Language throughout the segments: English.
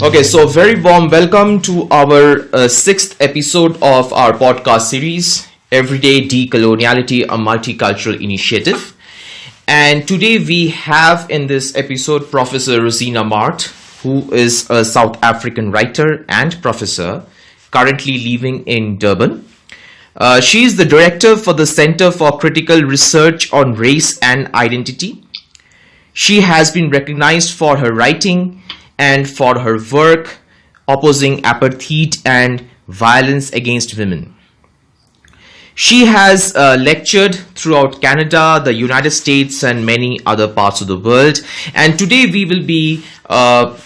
Okay, so very warm welcome to our sixth episode of our podcast series, Everyday Decoloniality, a Multicultural Initiative. And today we have in this episode Professor Rozena Maart, who is a South African writer and professor, currently living in Durban. She is the director for the Center for Critical Research on Race and Identity. She has been recognized for her writing and for her work opposing apartheid and violence against women. She has lectured throughout Canada, the United States, and many other parts of the world. And today we will be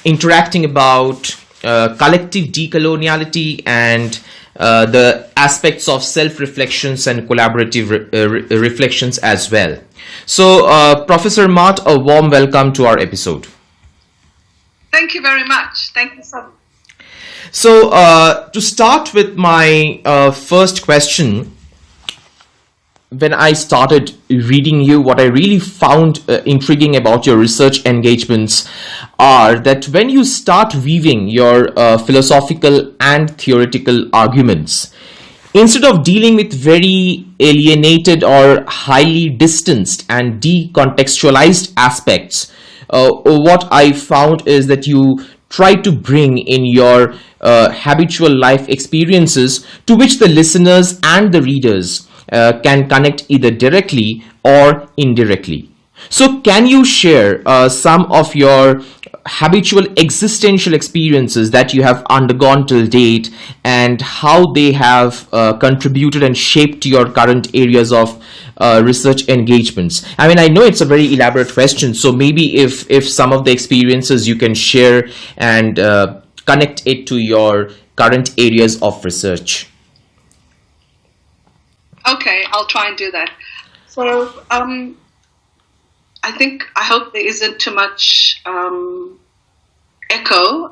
interacting about collective decoloniality and the aspects of self-reflections and collaborative reflections as well. So, Professor Maart, a warm welcome to our episode. Thank you very much. Thank you so much. So, to start with my first question, when I started reading you, what I really found intriguing about your research engagements are that when you start weaving your philosophical and theoretical arguments, instead of dealing with very alienated or highly distanced and decontextualized aspects, what I found is that you try to bring in your habitual life experiences to which the listeners and the readers can connect either directly or indirectly. So can you share some of your habitual existential experiences that you have undergone till date and how they have contributed and shaped your current areas of research engagements? I mean, I know it's a very elaborate question, so maybe if some of the experiences you can share and connect it to your current areas of research. Okay, I'll try and do that. So, I hope there isn't too much echo.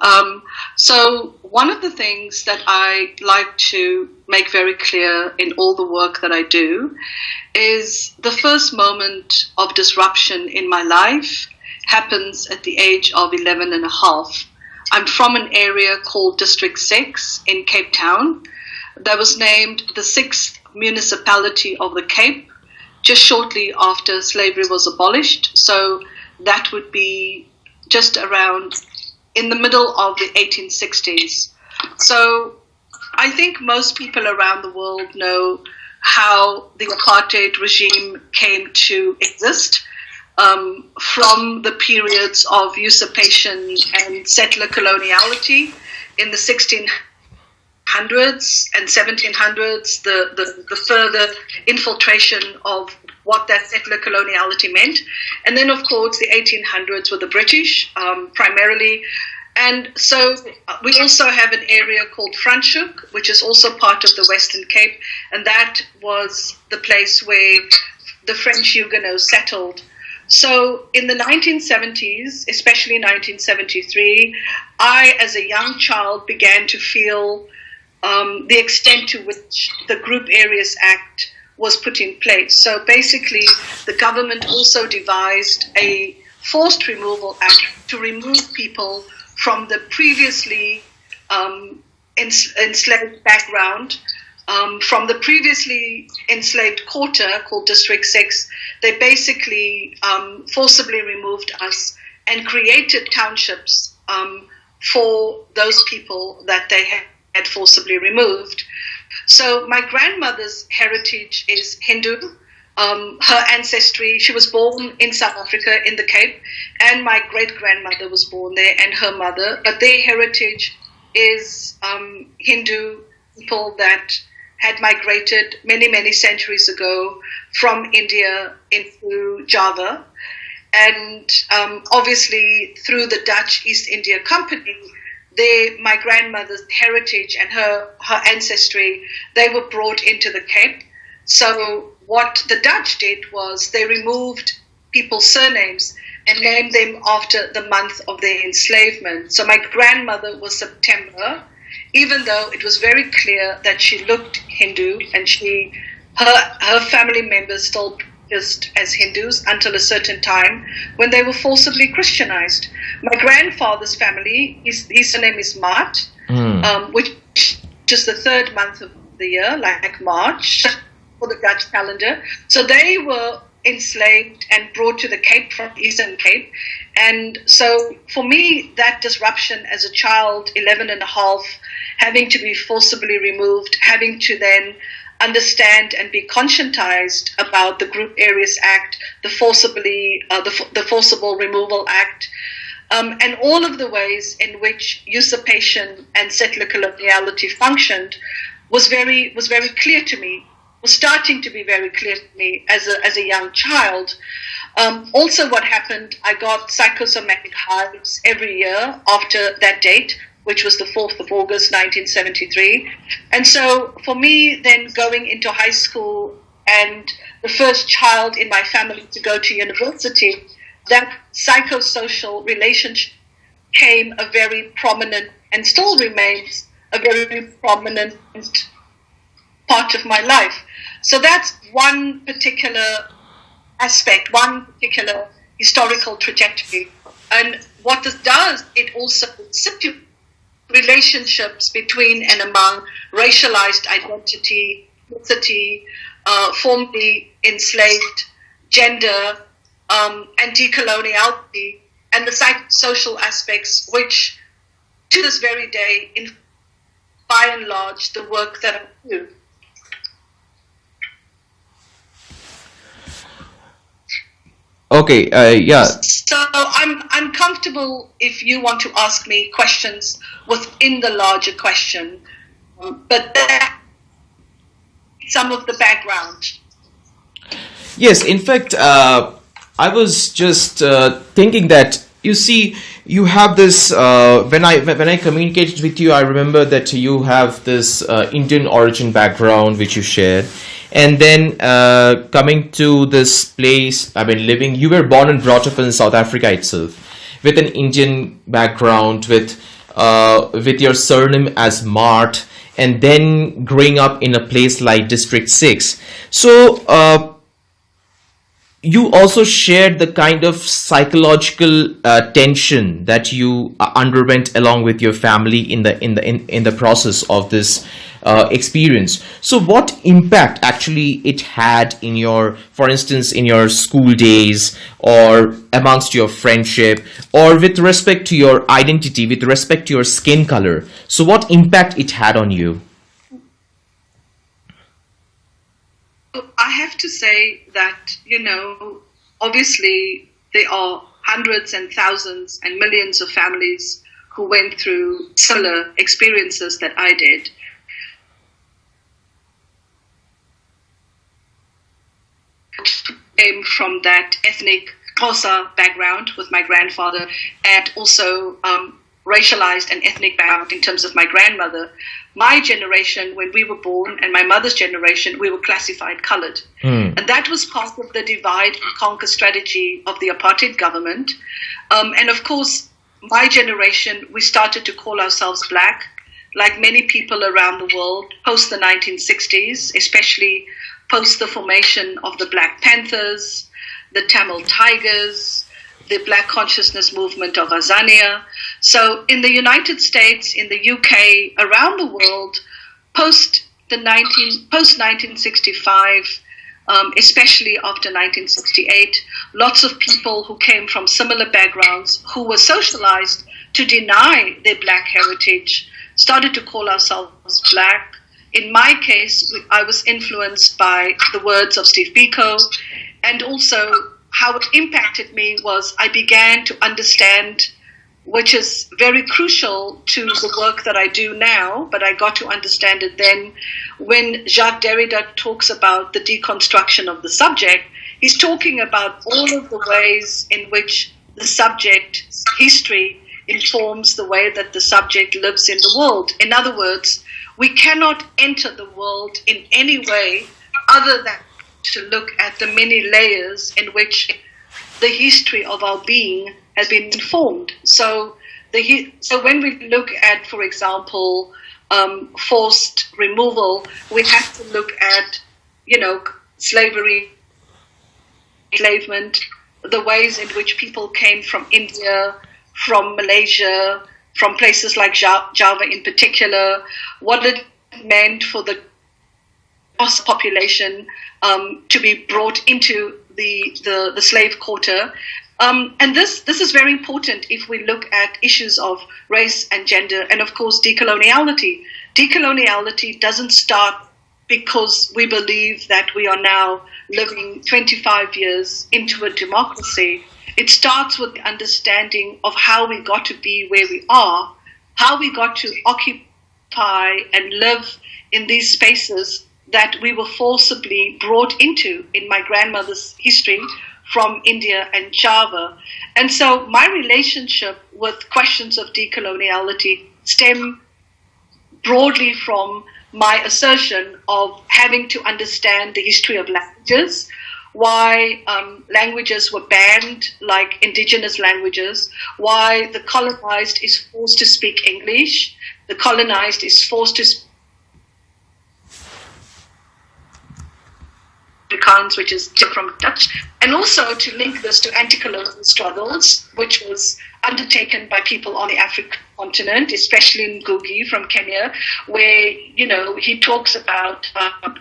So one of the things that I like to make very clear in all the work that I do is the first moment of disruption in my life happens at the age of 11 and a half. I'm from an area called District 6 in Cape Town that was named the 6th municipality of the Cape just shortly after slavery was abolished. So that would be just around in the middle of the 1860s. So I think most people around the world know how the apartheid regime came to exist from the periods of usurpation and settler coloniality in the 1600s and 1700s, the further infiltration of what that settler coloniality meant. And then, of course, the 1800s were the British, primarily. And so we also have an area called Franschhoek, which is also part of the Western Cape. And that was the place where the French Huguenots settled. So in the 1970s, especially 1973, I, as a young child, began to feel the extent to which the Group Areas Act was put in place. So basically, the government also devised a forced removal act to remove people from the previously enslaved background, from the previously enslaved quarter called District 6. They basically forcibly removed us and created townships for those people that they had forcibly removed. So my grandmother's heritage is Hindu. Her ancestry, she was born in South Africa in the Cape, and my great-grandmother was born there and her mother, but their heritage is Hindu people that had migrated many, many centuries ago from India into Java. And obviously through the Dutch East India Company, my grandmother's heritage and her ancestry, they were brought into the Cape. So what the Dutch did was they removed people's surnames and named them after the month of their enslavement. So my grandmother was September, even though it was very clear that she looked Hindu and her family members still practiced as Hindus until a certain time when they were forcibly Christianized. My grandfather's family, his surname is Maart, which is the third month of the year, like March, for the Dutch calendar. So they were enslaved and brought to the Cape from Eastern Cape. And so for me, that disruption as a child, 11 and a half, having to be forcibly removed, having to then understand and be conscientized about the Group Areas Act, the Forcible Removal Act, and all of the ways in which usurpation and settler coloniality functioned was very clear to me, was starting to be very clear to me as a young child. Also what happened, I got psychosomatic hives every year after that date, which was the 4th of August, 1973. And so for me, then going into high school and the first child in my family to go to university, that psychosocial relationship became a very prominent, and still remains a very prominent part of my life. So that's one particular aspect, one particular historical trajectory. And what this does, it also situates relationships between and among racialized identity, ethnicity, formerly enslaved, gender, and decoloniality, and the psychosocial aspects, which to this very day, by and large, the work that I do. Okay, yeah. So I'm comfortable if you want to ask me questions within the larger question, but that's some of the background. Yes, in fact, I was just thinking that, you see, you have this, when I communicated with you, I remember that you have this Indian origin background which you shared. And then coming to this place, I mean, you were born and brought up in South Africa itself, with an Indian background, with your surname as Maart, and then growing up in a place like District 6. So you also shared the kind of psychological tension that you underwent along with your family in the process of this experience. So what impact actually it had in your, for instance, in your school days, or amongst your friendship, or with respect to your identity, with respect to your skin color? So what impact it had on you? I have to say that, obviously there are hundreds and thousands and millions of families who went through similar experiences that I did. Came from that ethnic Xhosa background with my grandfather, and also racialized and ethnic background in terms of my grandmother. My generation, when we were born, and my mother's generation, we were classified colored. And that was part of the divide and conquer strategy of the apartheid government. And of course, my generation, we started to call ourselves black, like many people around the world, post the 1960s, especially post the formation of the Black Panthers, the Tamil Tigers, the Black Consciousness Movement of Azania. So in the United States, in the UK, around the world, post 1965, especially after 1968, lots of people who came from similar backgrounds, who were socialized to deny their black heritage, started to call ourselves black. In my case, I was influenced by the words of Steve Biko, and also how it impacted me was I began to understand, which is very crucial to the work that I do now, but I got to understand it then, when Jacques Derrida talks about the deconstruction of the subject, he's talking about all of the ways in which the subject's history informs the way that the subject lives in the world. In other words, we cannot enter the world in any way other than to look at the many layers in which the history of our being has been informed. So when we look at, for example, forced removal, we have to look at, slavery, enslavement, the ways in which people came from India from Malaysia, from places like Java in particular, what it meant for the population to be brought into the slave quarter. And this is very important if we look at issues of race and gender, and of course decoloniality. Decoloniality doesn't start because we believe that we are now living 25 years into a democracy. It starts with the understanding of how we got to be where we are, how we got to occupy and live in these spaces that we were forcibly brought into in my grandmother's history from India and Java. And so my relationship with questions of decoloniality stem broadly from my assertion of having to understand the history of languages, why languages were banned, like indigenous languages, why the colonized is forced to speak English, the colonized is forced to speak Afrikaans, which is different from Dutch, and also to link this to anti-colonial struggles, which was undertaken by people on the African continent, especially in Ngugi from Kenya, where, you know, he talks about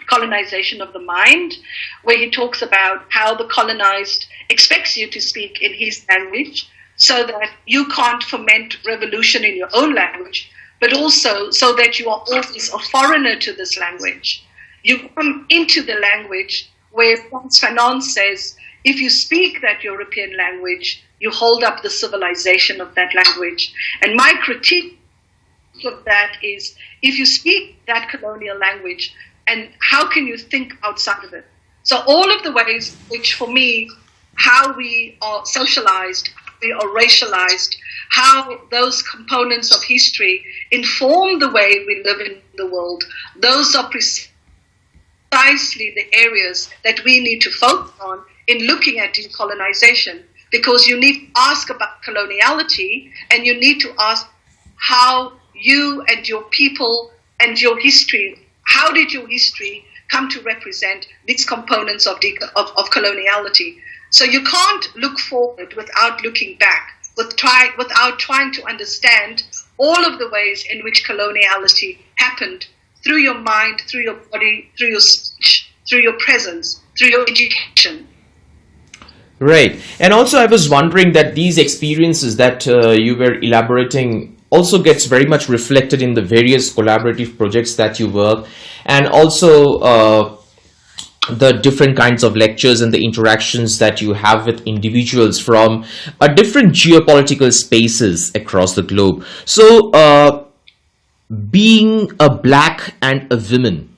colonization of the mind, where he talks about how the colonized expects you to speak in his language so that you can't foment revolution in your own language, but also so that you are always a foreigner to this language. You come into the language where Frans Fanon says, if you speak that European language, you hold up the civilization of that language. And my critique of that is, if you speak that colonial language, and how can you think outside of it? So all of the ways which, for me, how we are socialized, we are racialized, how those components of history inform the way we live in the world, those are precisely the areas that we need to focus on in looking at decolonization, because you need to ask about coloniality, and you need to ask how you and your people and your history, how did your history come to represent these components of coloniality? So you can't look forward without looking back, without trying to understand all of the ways in which coloniality happened through your mind, through your body, through your speech, through your presence, through your education. Right. And also I was wondering that these experiences that you were elaborating also gets very much reflected in the various collaborative projects that you work, and also the different kinds of lectures and the interactions that you have with individuals from different geopolitical spaces across the globe. So being a black and a woman,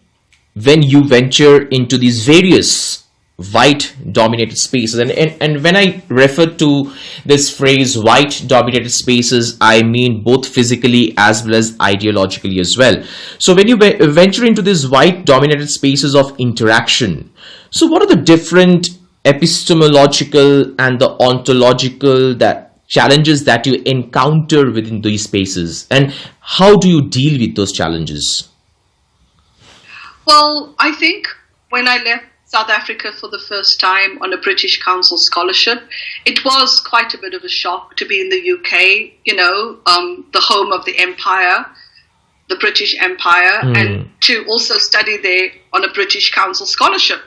when you venture into these various white dominated spaces, and when I refer to this phrase white dominated spaces, I mean both physically as well as ideologically as well. So when you venture into these white dominated spaces of interaction, so what are the different epistemological and the ontological challenges that you encounter within these spaces, and how do you deal with those challenges? Well, I think when I left South Africa for the first time on a British Council scholarship, it was quite a bit of a shock to be in the UK, you know, the home of the empire, the British Empire, and to also study there on a British Council scholarship.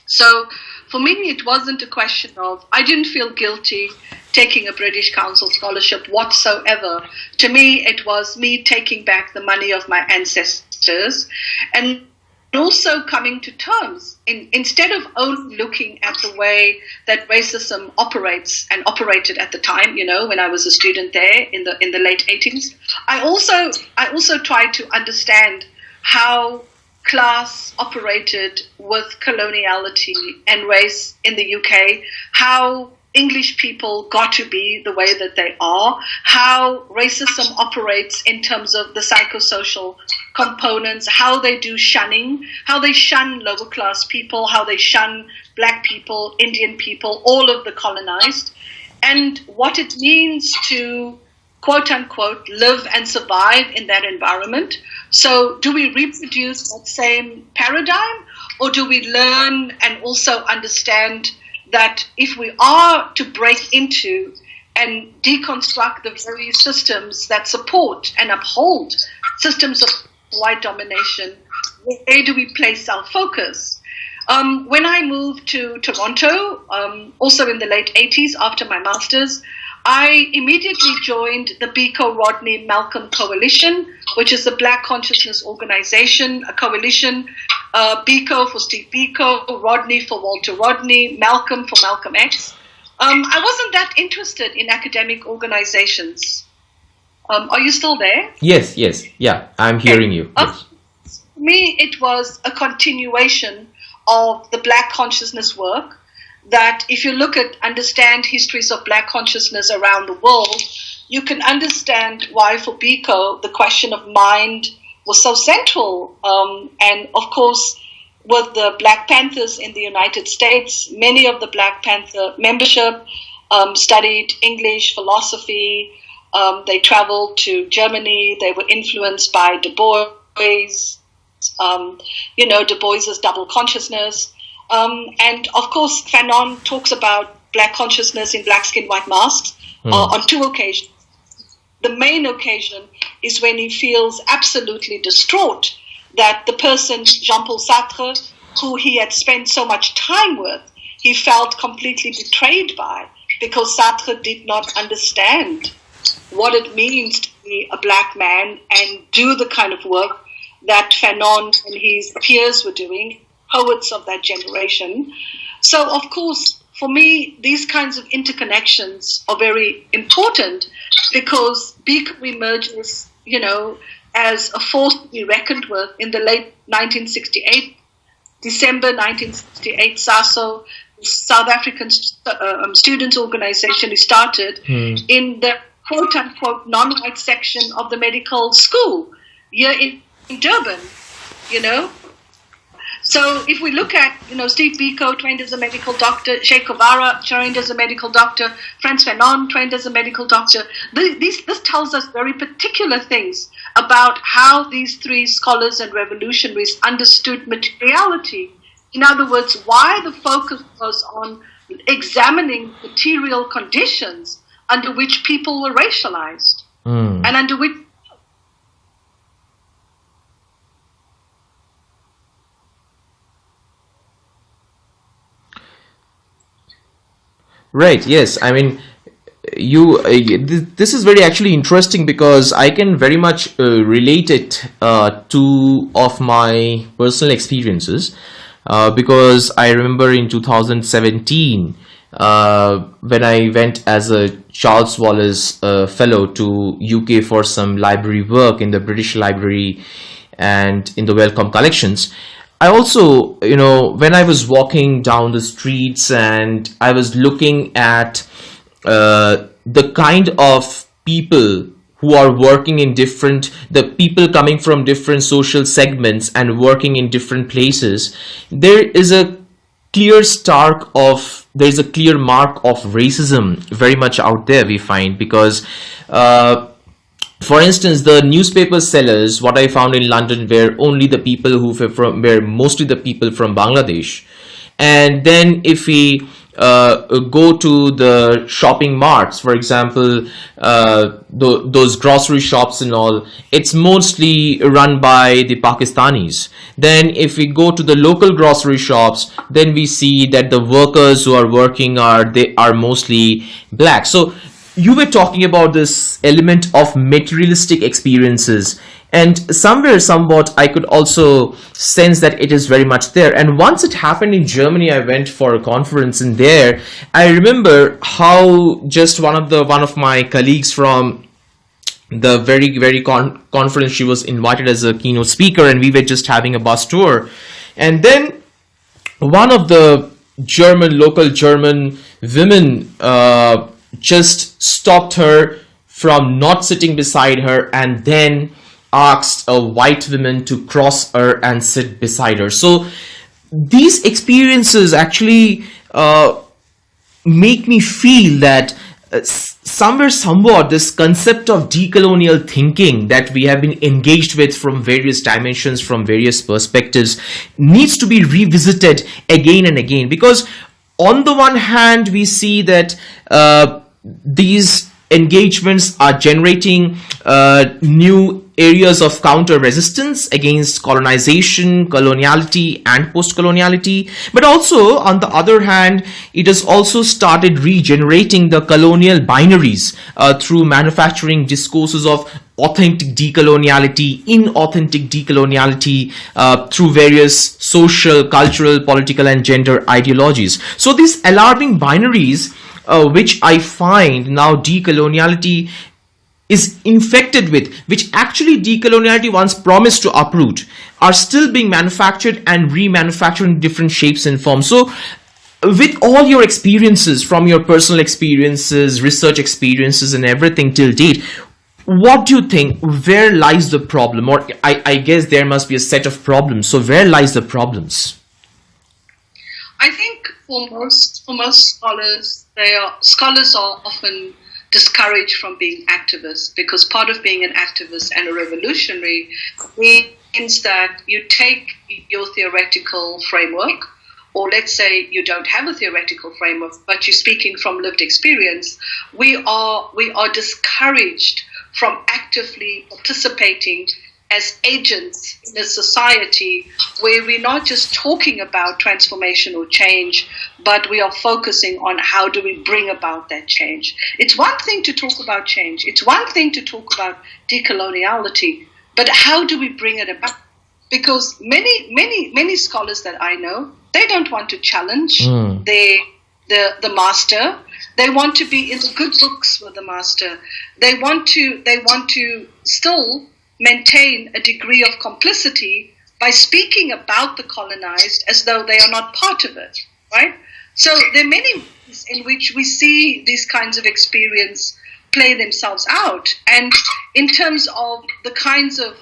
So for me, it wasn't a question of, I didn't feel guilty taking a British Council scholarship whatsoever. To me, it was me taking back the money of my ancestors, and also coming to terms, instead of only looking at the way that racism operates and operated at the time, you know, when I was a student there in the late 80s, I also tried to understand how class operated with coloniality and race in the UK, how English people got to be the way that they are, how racism operates in terms of the psychosocial components, how they do shunning, how they shun lower class people, how they shun black people, Indian people, all of the colonized, and what it means to, quote unquote, live and survive in that environment. So do we reproduce that same paradigm, or do we learn and also understand that if we are to break into and deconstruct the very systems that support and uphold systems of white domination, where do we place our focus? When I moved to Toronto, also in the late 80s after my master's, I immediately joined the Biko Rodney Malcolm Coalition, which is a Black Consciousness organization, a coalition, Biko for Steve Biko, Rodney for Walter Rodney, Malcolm for Malcolm X. I wasn't that interested in academic organizations. Are you still there? Yes, yeah, I'm hearing you. Yes. For me, it was a continuation of the Black consciousness work, that if you understand histories of Black consciousness around the world, you can understand why for Biko the question of mind was so central. And of course, with the Black Panthers in the United States, many of the Black Panther membership studied English, philosophy. They traveled to Germany. They were influenced by Du Bois, Du Bois's double consciousness. And of course, Fanon talks about Black consciousness in Black Skin, White Masks on two occasions. The main occasion is when he feels absolutely distraught that the person, Jean-Paul Sartre, who he had spent so much time with, he felt completely betrayed by, because Sartre did not understand what it means to be a Black man and do the kind of work that Fanon and his peers were doing, poets of that generation. So, of course, for me, these kinds of interconnections are very important, because Biko emerges, as a force to be reckoned with in the late 1968, December 1968, SASO, South African students' organization, who started in the quote-unquote non-white section of the medical school here in Durban, So if we look at, Steve Biko trained as a medical doctor, Che Guevara trained as a medical doctor, Frantz Fanon trained as a medical doctor, this tells us very particular things about how these three scholars and revolutionaries understood materiality. In other words, why the focus was on examining material conditions under which people were racialized and under which Right, yes. I mean, this is very actually interesting, because I can very much relate it to of my personal experiences, because I remember in 2017 when I went as a Charles Wallace fellow to UK for some library work in the British Library and in the Wellcome collections. I also, when I was walking down the streets and I was looking at the kind of people who are working in the people coming from different social segments and working in different places, there is a clear mark of racism very much out there, we find, because for instance, the newspaper sellers, what I found in London, were only the people were mostly the people from Bangladesh. And then if we go to the shopping marts, for example, those grocery shops and all, it's mostly run by the Pakistanis. Then if we go to the local grocery shops, then we see that the workers who are working are mostly Black. So you were talking about this element of materialistic experiences, and somewhat I could also sense that it is very much there. And once it happened in Germany, I went for a conference, and there I remember how just one of my colleagues from the very conference, she was invited as a keynote speaker, and we were just having a bus tour, and then one of the local German women just stopped her from not sitting beside her, and then asked a white woman to cross her and sit beside her. So these experiences actually make me feel that somewhat this concept of decolonial thinking that we have been engaged with from various dimensions, from various perspectives, needs to be revisited again and again. Because on the one hand, we see that these engagements are generating new areas of counter resistance against colonization, coloniality, and post-coloniality. But also, on the other hand, it has also started regenerating the colonial binaries through manufacturing discourses of authentic decoloniality, inauthentic decoloniality, through various social, cultural, political, and gender ideologies. So these alarming binaries, which I find now decoloniality is infected with, which actually decoloniality once promised to uproot, are still being manufactured and remanufactured in different shapes and forms. So with all your experiences, from your personal experiences, research experiences, and everything till date, what do you think, where lies the problem? Or I guess there must be a set of problems. So where lies the problems? I think for most scholars, scholars are often discouraged from being activists, because part of being an activist and a revolutionary means that you take your theoretical framework, or let's say you don't have a theoretical framework, but you're speaking from lived experience. We are discouraged from actively participating as agents in a society where we're not just talking about transformation or change, but we are focusing on how do we bring about that change. It's one thing to talk about change. It's one thing to talk about decoloniality, but how do we bring it about? Because many scholars that I know, they don't want to challenge the master. They want to be in the good books with the master. They want to still maintain a degree of complicity by speaking about the colonized as though they are not part of it, right? So there are many ways in which we see these kinds of experience play themselves out. And in terms of the kinds of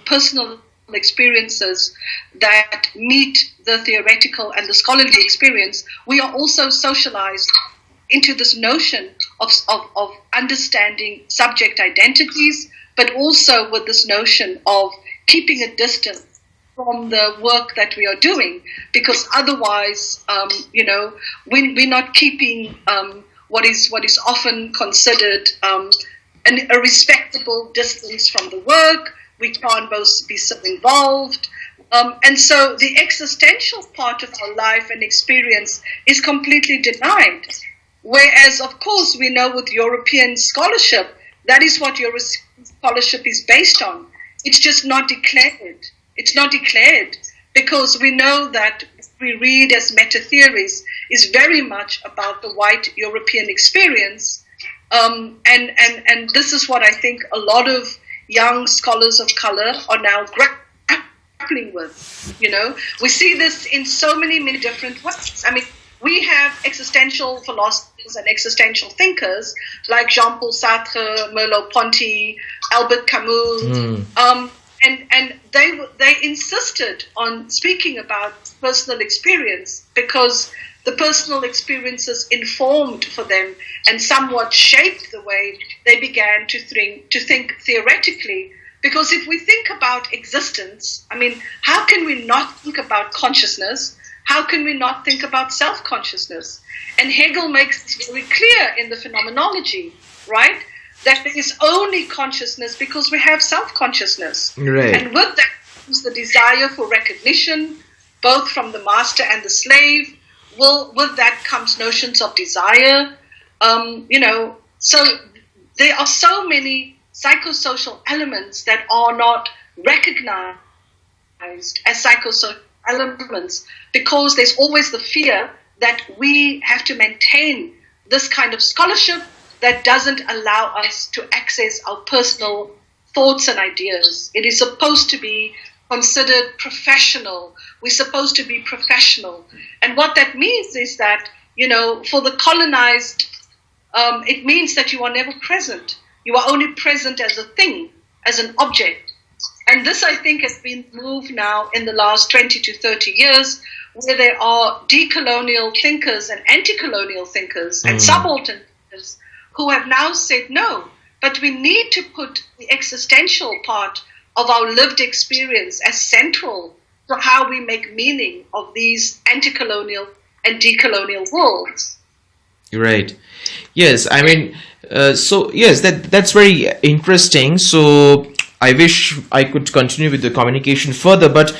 personal experiences that meet the theoretical and the scholarly experience, we are also socialized into this notion of understanding subject identities, but also with this notion of keeping a distance from the work that we are doing, because otherwise, we're not keeping what is often considered a respectable distance from the work. We can't both be so involved. And so the existential part of our life and experience is completely denied. Whereas, of course, we know with European scholarship, that is what your scholarship is based on. It's just not declared. It's not declared because we know that what we read as meta-theories is very much about the white European experience. And this is what I think a lot of young scholars of color are now grappling with. You know, we see this in so many different ways. I mean, we have existential philosophers and existential thinkers like Jean-Paul Sartre, Merleau-Ponty, Albert Camus, and they insisted on speaking about personal experience because the personal experiences informed for them and somewhat shaped the way they began to think theoretically. Because if we think about existence, I mean, how can we not think about consciousness? How can we not think about self-consciousness? And Hegel makes it very clear in the phenomenology, right? That there is only consciousness because we have self-consciousness. Right. And with that comes the desire for recognition, both from the master and the slave. Well, with that comes notions of desire. So there are so many psychosocial elements that are not recognized as psychosocial elements because there's always the fear that we have to maintain this kind of scholarship that doesn't allow us to access our personal thoughts and ideas. It is supposed to be considered professional. We're supposed to be professional. And what that means is that, for the colonized, it means that you are never present. You are only present as a thing, as an object. And this, I think, has been moved now in the last 20 to 30 years, where there are decolonial thinkers and anti-colonial thinkers and subaltern thinkers who have now said, no, but we need to put the existential part of our lived experience as central to how we make meaning of these anti-colonial and decolonial worlds. Right. Yes, I mean, so yes, that's very interesting. So I wish I could continue with the communication further, but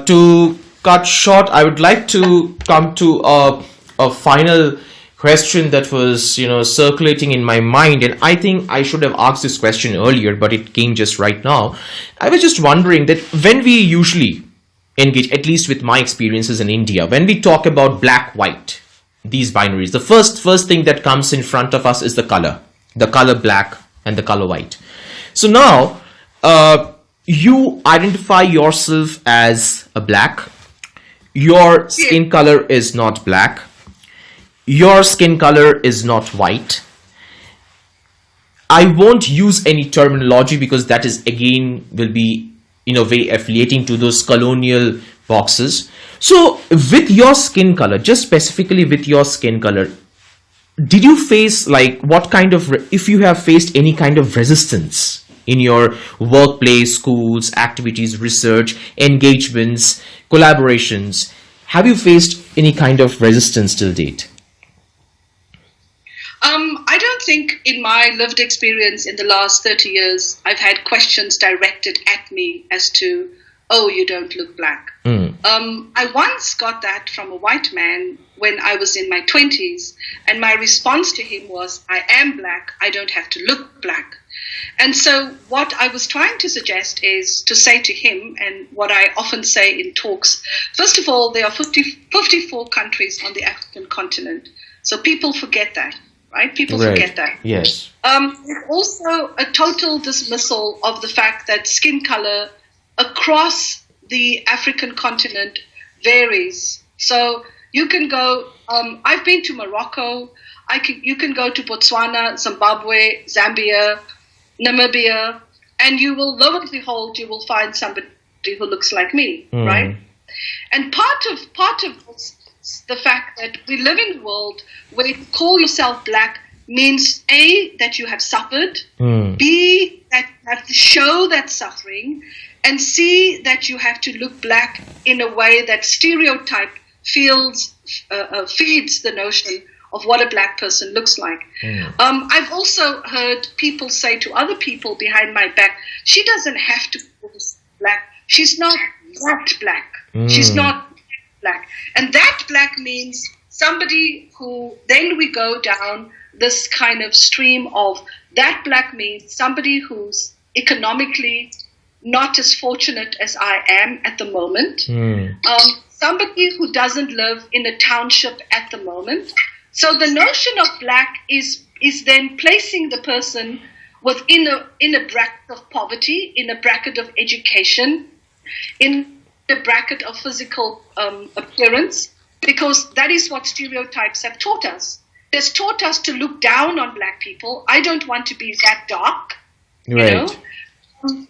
to cut short, I would like to come to a final question that was, circulating in my mind, and I think I should have asked this question earlier, but it came just right now. I was just wondering that when we usually engage, at least with my experiences in India, when we talk about black, white, these binaries, the first thing that comes in front of us is the color black and the color white. So now you identify yourself as a black. Your skin color is not black. Your skin color is not white. I won't use any terminology because that is again will be in a way affiliating to those colonial boxes. So with your skin color, just specifically with your skin color, did you face what kind of, if you have faced any kind of resistance in your workplace, schools, activities, research, engagements, collaborations, have you faced any kind of resistance till date? I don't think in my lived experience in the last 30 years, I've had questions directed at me as to, oh, you don't look black. I once got that from a white man when I was in my 20s, and my response to him was, I am black, I don't have to look black. And so what I was trying to suggest is to say to him, and what I often say in talks, first of all, there are 54 countries on the African continent, so people forget that. Right? People forget that. Yes. Also, a total dismissal of the fact that skin color across the African continent varies. So you can go, I've been to Morocco, you can go to Botswana, Zimbabwe, Zambia, Namibia, and you will, lo and behold, you will find somebody who looks like me, right? And part of this, the fact that we live in a world where you call yourself black means A, that you have suffered, B, that you have to show that suffering, and C, that you have to look black in a way that stereotype feeds the notion of what a black person looks like. I've also heard people say to other people behind my back, she doesn't have to be black. She's not that black. She's not black. And that black means somebody who, then we go down this kind of stream of that black means somebody who's economically not as fortunate as I am at the moment, somebody who doesn't live in a township at the moment. So the notion of black is then placing the person within a bracket of poverty, in a bracket of education, in a bracket of physical appearance, because that is what stereotypes have taught us. It's taught us to look down on black people. I don't want to be that dark, right. You know?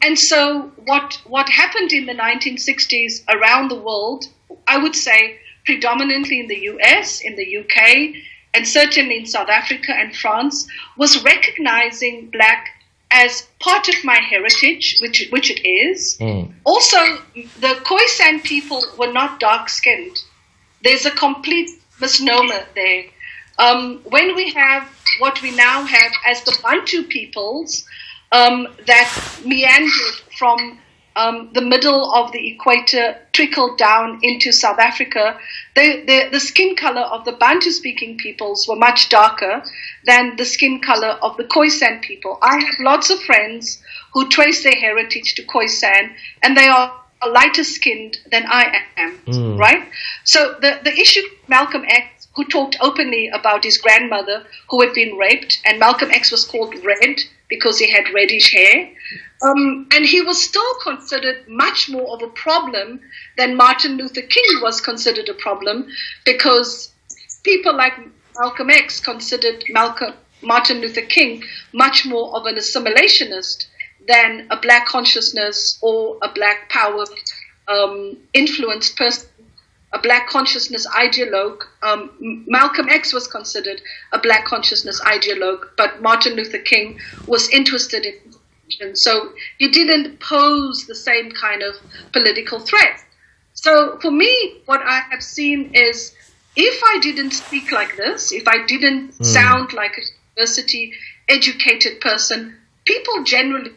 And so what happened in the 1960s around the world, I would say predominantly in the US, in the UK, and certainly in South Africa and France, was recognizing black as part of my heritage, which it is. Also, the Khoisan people were not dark-skinned. There's a complete misnomer there. When we have what we now have as the Bantu peoples that meandered from the middle of the equator, trickled down into South Africa, the skin color of the Bantu-speaking peoples were much darker than the skin color of the Khoisan people. I have lots of friends who trace their heritage to Khoisan, and they are lighter skinned than I am, right? So the issue, Malcolm X, who talked openly about his grandmother who had been raped, and Malcolm X was called Red because he had reddish hair. And he was still considered much more of a problem than Martin Luther King was considered a problem, because people like Malcolm X considered Martin Luther King much more of an assimilationist than a black consciousness or a black power influenced person, a black consciousness ideologue. Malcolm X was considered a black consciousness ideologue, but Martin Luther King was interested in. So he didn't pose the same kind of political threat. So for me, what I have seen is if I didn't speak like this, if I didn't sound like a university educated person, people generally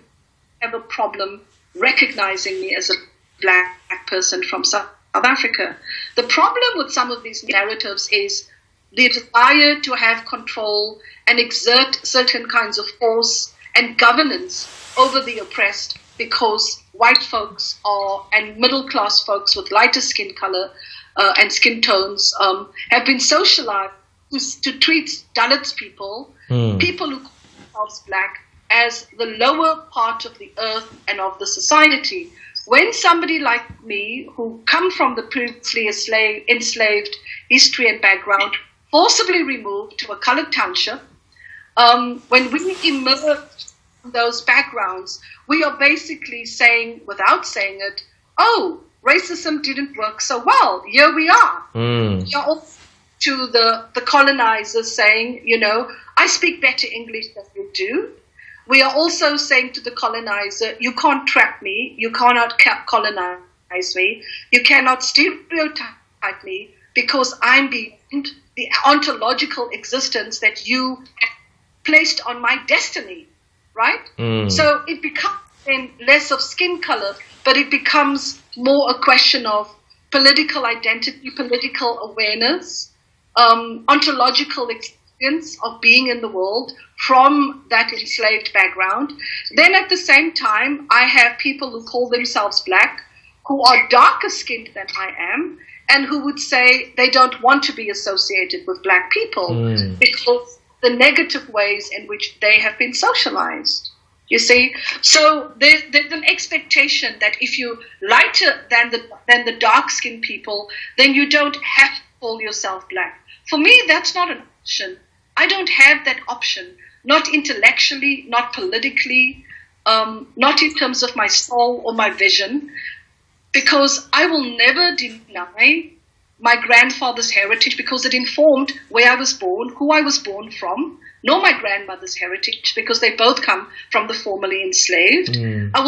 have a problem recognizing me as a black person from South Africa. The problem with some of these narratives is the desire to have control and exert certain kinds of force and governance over the oppressed, because white folks and middle class folks with lighter skin color and skin tones have been socialized to treat Dalits people, people who call themselves black, as the lower part of the earth and of the society. When somebody like me, who come from the previously enslaved history and background, forcibly removed to a colored township, when we emerge from those backgrounds, we are basically saying, without saying it, oh, racism didn't work so well. Here we are. We are all to the colonizers saying, I speak better English than you do. We are also saying to the colonizer, you can't trap me, you cannot colonize me, you cannot stereotype me, because I'm beyond the ontological existence that you placed on my destiny, right? So it becomes then less of skin color, but it becomes more a question of political identity, political awareness, ontological experience of being in the world from that enslaved background. Then at the same time, I have people who call themselves black, who are darker skinned than I am, and who would say they don't want to be associated with black people because the negative ways in which they have been socialized. You see, so there's an expectation that if you're lighter than the dark-skinned people, then you don't have to call yourself black. For me, that's not an option. I don't have that option, not intellectually, not politically, not in terms of my soul or my vision, because I will never deny my grandfather's heritage because it informed where I was born, who I was born from, nor my grandmother's heritage because they both come from the formerly enslaved. I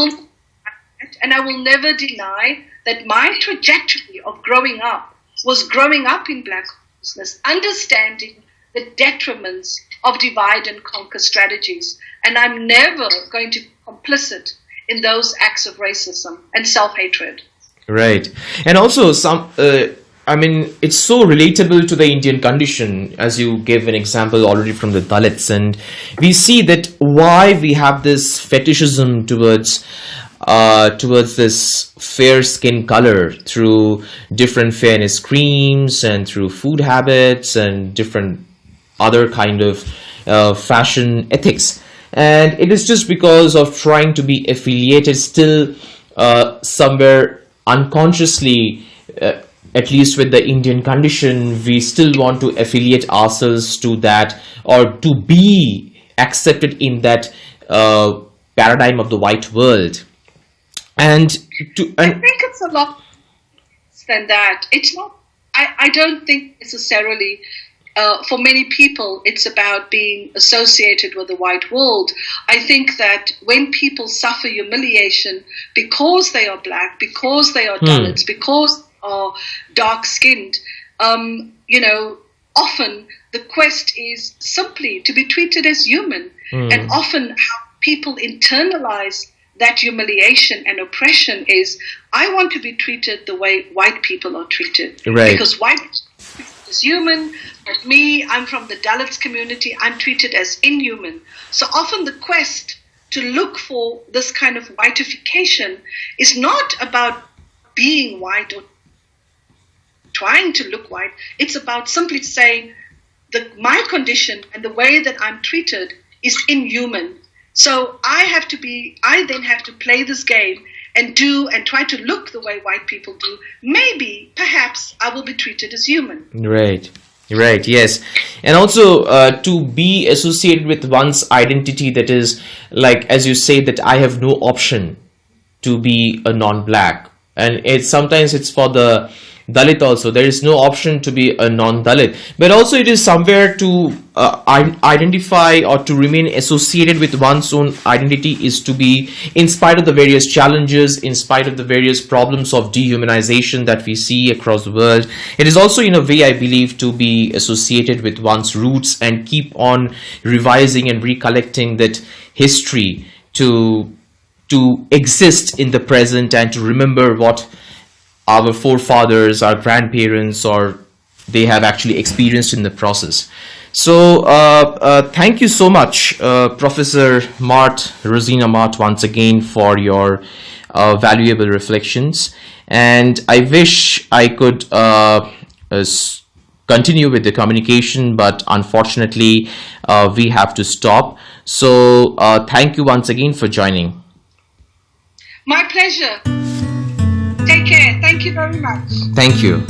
will never deny that my trajectory of growing up was growing up in black consciousness, understanding the detriments of divide and conquer strategies. And I'm never going to be complicit in those acts of racism and self-hatred. Right. And also it's so relatable to the Indian condition, as you gave an example already from the Dalits. And we see that why we have this fetishism towards this fair skin color through different fairness creams and through food habits and different other kind of fashion ethics. And it is just because of trying to be affiliated still somewhere unconsciously, at least with the Indian condition, we still want to affiliate ourselves to that, or to be accepted in that paradigm of the white world. I think it's a lot than that. It's not. I don't think necessarily. For many people, it's about being associated with the white world. I think that when people suffer humiliation because they are black, because they are Dalits, because they are dark-skinned, often the quest is simply to be treated as human. And often how people internalize that humiliation and oppression is, I want to be treated the way white people are treated. Right. Because white is human, but me, I'm from the Dalits community, I'm treated as inhuman. So often the quest to look for this kind of whiteification is not about being white or trying to look white. It's about simply saying that my condition and the way that I'm treated is inhuman. So I then have to play this game and try to look the way white people do. Maybe, perhaps, I will be treated as human. Right, yes. And also to be associated with one's identity, that is, like, as you say, that I have no option to be a non-black. And sometimes it's for the Dalit also. There is no option to be a non-Dalit. But also it is somewhere to identify or to remain associated with one's own identity is to be, in spite of the various challenges, in spite of the various problems of dehumanization that we see across the world, it is also in a way, I believe, to be associated with one's roots and keep on revising and recollecting that history to exist in the present and to remember what our forefathers, our grandparents, or they have actually experienced in the process. So thank you so much, Professor Maart, Rozena Maart, once again for your valuable reflections. And I wish I could continue with the communication, but unfortunately we have to stop. So thank you once again for joining. My pleasure. Take care. Thank you very much. Thank you.